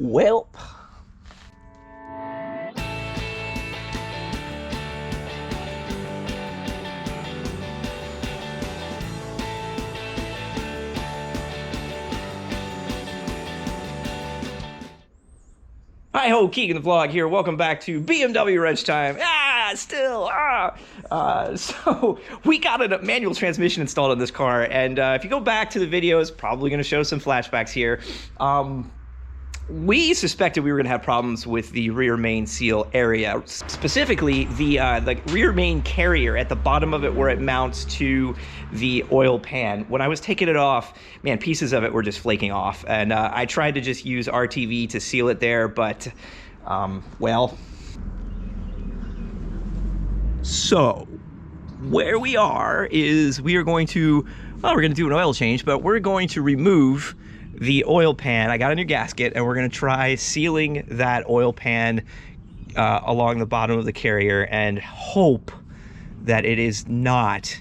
Welp. Hi ho, Keegan the Vlog here. Welcome back to BMW Wrench Time. So we got a manual transmission installed in this car, and if you go back to the video, it's probably going to show some flashbacks here. We suspected we were going to have problems with the rear main seal area, specifically the rear main carrier at the bottom of it where it mounts to the oil pan. When I was taking it off, man, pieces of it were just flaking off, and I tried to just use RTV to seal it there, but well. So where we are is we are going to, well, we're going to do an oil change, but we're going to remove the oil pan. I got a new gasket, and we're going to try sealing that oil pan along the bottom of the carrier and hope that it is not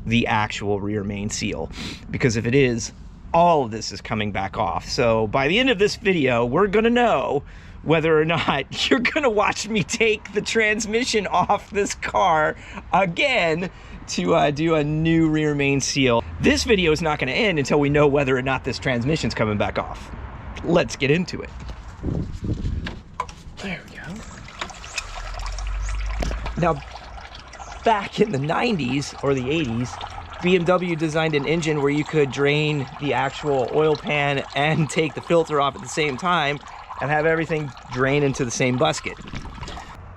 the actual rear main seal, because if it is, all of this is coming back off. So by the end of this video, we're going to know whether or not you're going to watch me take the transmission off this car again to do a new rear main seal. This video is not going to end until we know whether or not this transmission's coming back off. Let's get into it. There we go. Now, back in the 90s or the 80s, BMW designed an engine where you could drain the actual oil pan and take the filter off at the same time and have everything drain into the same basket.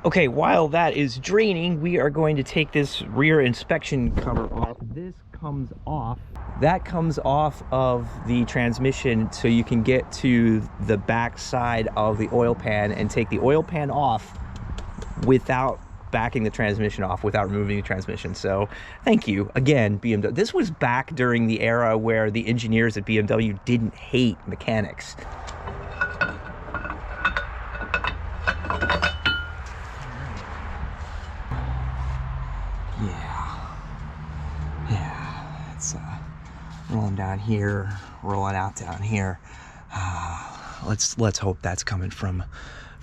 Okay, while that is draining, we are going to take this rear inspection cover off. This comes off. That comes off of the transmission so you can get to the back side of the oil pan and take the oil pan off without backing the transmission off, without removing the transmission. So thank you again, BMW. This was back during the era where the engineers at BMW didn't hate mechanics. Rolling down here, rolling out down here. Let's hope that's coming from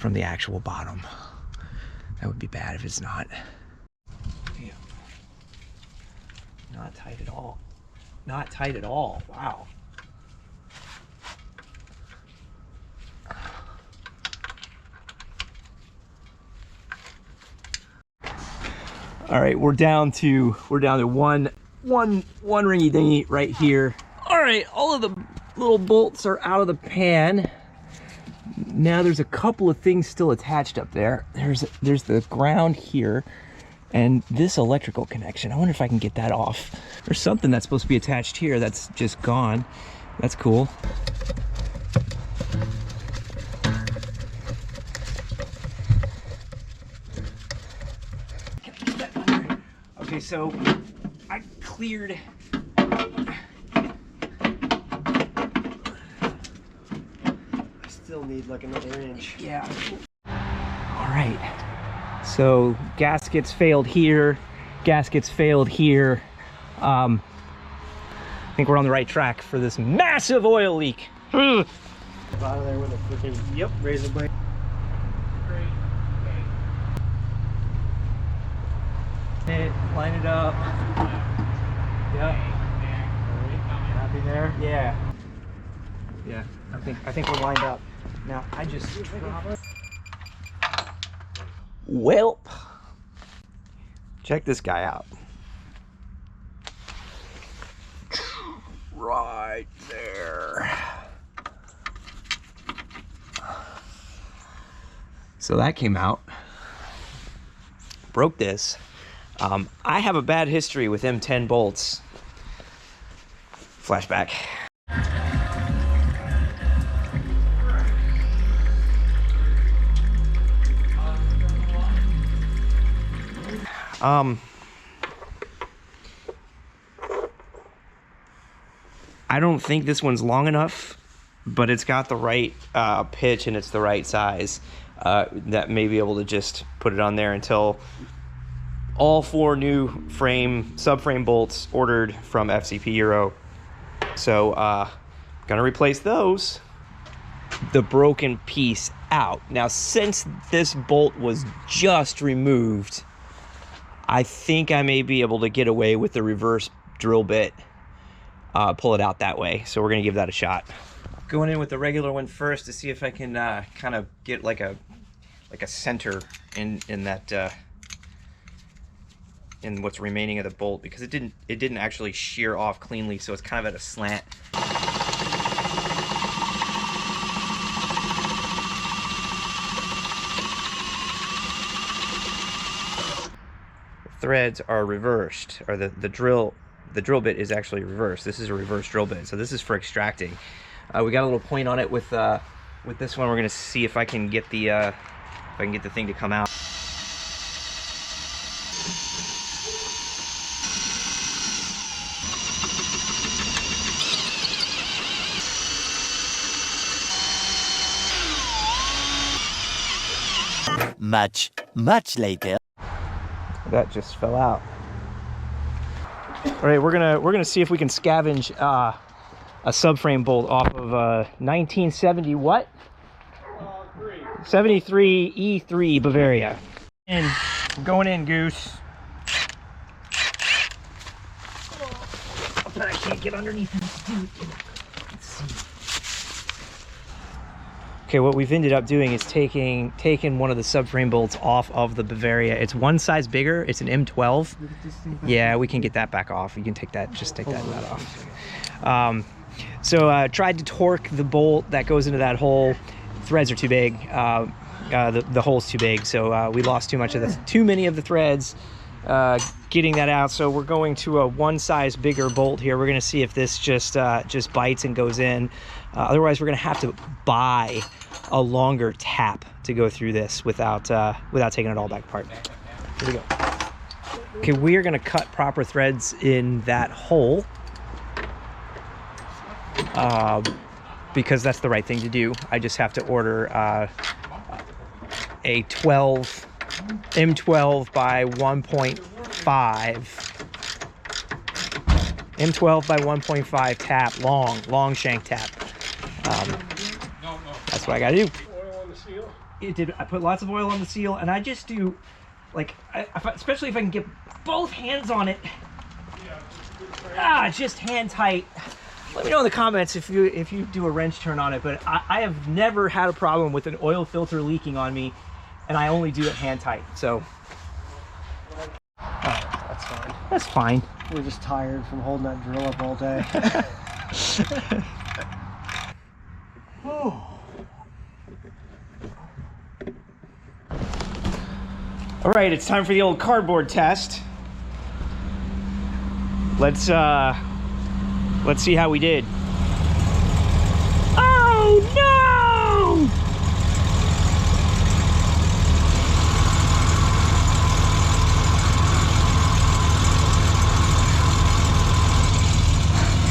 the actual bottom. That would be bad if it's not. Damn. Not tight at all. Not tight at all. Wow. All right, we're down to one ringy dingy right here. All right, all of the little bolts are out of the pan. Now there's a couple of things still attached up there. There's the ground here and this electrical connection. I wonder if I can get that off. There's something that's supposed to be attached here that's just gone. That's cool. Okay, so I cleared. I still need like another inch. Yeah. All right. So gaskets failed here. Gaskets failed here. I think we're on the right track for this massive oil leak. Out of there with a freaking razor blade. Great. Okay. Line it up. Yep. Happy there? Yeah. Yeah. I think we're lined up. Now I just Welp. Check this guy out. Right there. So that came out. Broke this. I have a bad history with M10 bolts. Flashback. I don't think this one's long enough, but it's got the right pitch and it's the right size. That may be able to just put it on there until all 4 new subframe bolts ordered from FCP Euro. So gonna replace those. the broken piece out. Now, since this bolt was just removed, I think I may be able to get away with the reverse drill bit, pull it out that way. So we're gonna give that a shot. Going in with the regular one first to see if I can kind of get like a center in that in what's remaining of the bolt, because it didn't actually shear off cleanly, so it's kind of at a slant. Threads are reversed, or the drill bit is actually reversed. This is a reverse drill bit, so this is for extracting. We got a little point on it with this one. We're gonna see if I can get the thing to come out. Much later. That just fell out. All right, we're gonna see if we can scavenge a subframe bolt off of 1970 what? 73 E3 Bavaria. And we're going in, Goose. But I can't get underneath this dude. Let's see. Okay, what we've ended up doing is taking one of the subframe bolts off of the Bavaria. It's one size bigger. It's an M12. Yeah, we can get that back off. You can take that, just take that off. So tried to torque the bolt that goes into that hole. Threads are too big. The hole's too big, so we lost too many of the threads getting that out. So we're going to a one size bigger bolt here. We're going to see if this just bites and goes in. Otherwise, we're going to have to buy a longer tap to go through this without taking it all back apart. Here we go. Okay, we are going to cut proper threads in that hole because that's the right thing to do. I just have to order a M12 by 1.5 M12 by 1.5 tap, long shank tap. That's what I gotta do. Oil on the seal? I put lots of oil on the seal, and I just do, like, especially if I can get both hands on it. Just hand tight. Let me know in the comments if you do a wrench turn on it, but I have never had a problem with an oil filter leaking on me, and I only do it hand tight, so. That's fine. That's fine. We're just tired from holding that drill up all day. All right, it's time for the old cardboard test. Let's see how we did. Oh no!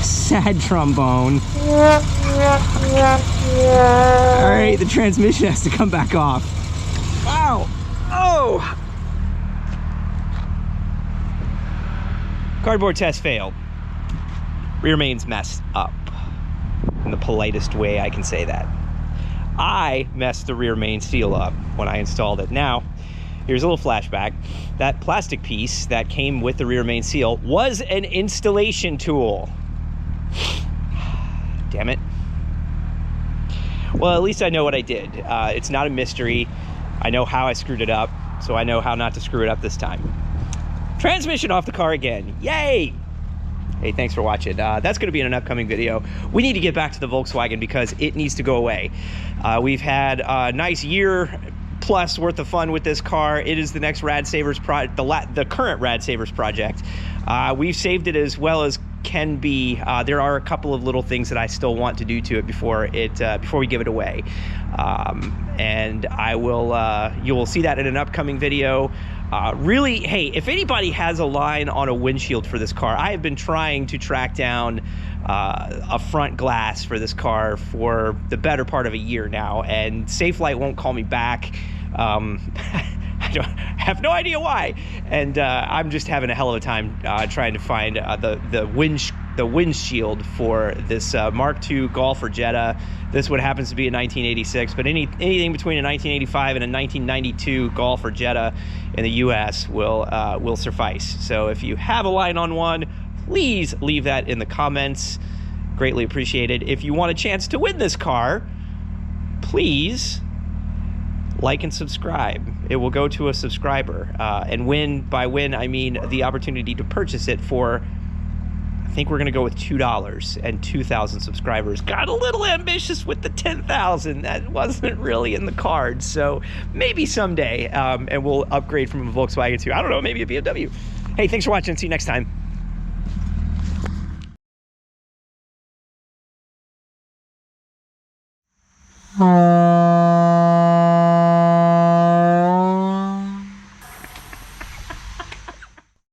Sad trombone. All right, the transmission has to come back off. Wow. Oh! Cardboard test failed. Rear main's messed up. In the politest way I can say that. I messed the rear main seal up when I installed it. Now, here's a little flashback. That plastic piece that came with the rear main seal was an installation tool. Damn it. Well, at least I know what I did. It's not a mystery. I know how I screwed it up, so I know how not to screw it up this time. Transmission off the car again. Yay! Hey, thanks for watching. That's going to be in an upcoming video. We need to get back to the Volkswagen because it needs to go away. We've had a nice year plus worth of fun with this car. It is the next Rad Savers the current Rad Savers project. We've saved it as well as can be. There are a couple of little things that I still want to do to it before we give it away, and I will. You will see that in an upcoming video. Really, hey, if anybody has a line on a windshield for this car, I have been trying to track down a front glass for this car for the better part of a year now, and Safelite won't call me back. I have no idea why, and I'm just having a hell of a time trying to find the the windshield for this Mark II Golf or Jetta. This one happens to be a 1986, but anything between a 1985 and a 1992 Golf or Jetta in the U.S. will suffice. So if you have a line on one, please leave that in the comments. Greatly appreciated. If you want a chance to win this car, please like and subscribe. It will go to a subscriber. And by win, I mean the opportunity to purchase it for, I think we're gonna go with $2 and 2,000 subscribers. Got a little ambitious with the 10,000. That wasn't really in the cards. So maybe someday, and we'll upgrade from a Volkswagen to, I don't know, maybe a BMW. Hey, thanks for watching. See you next time.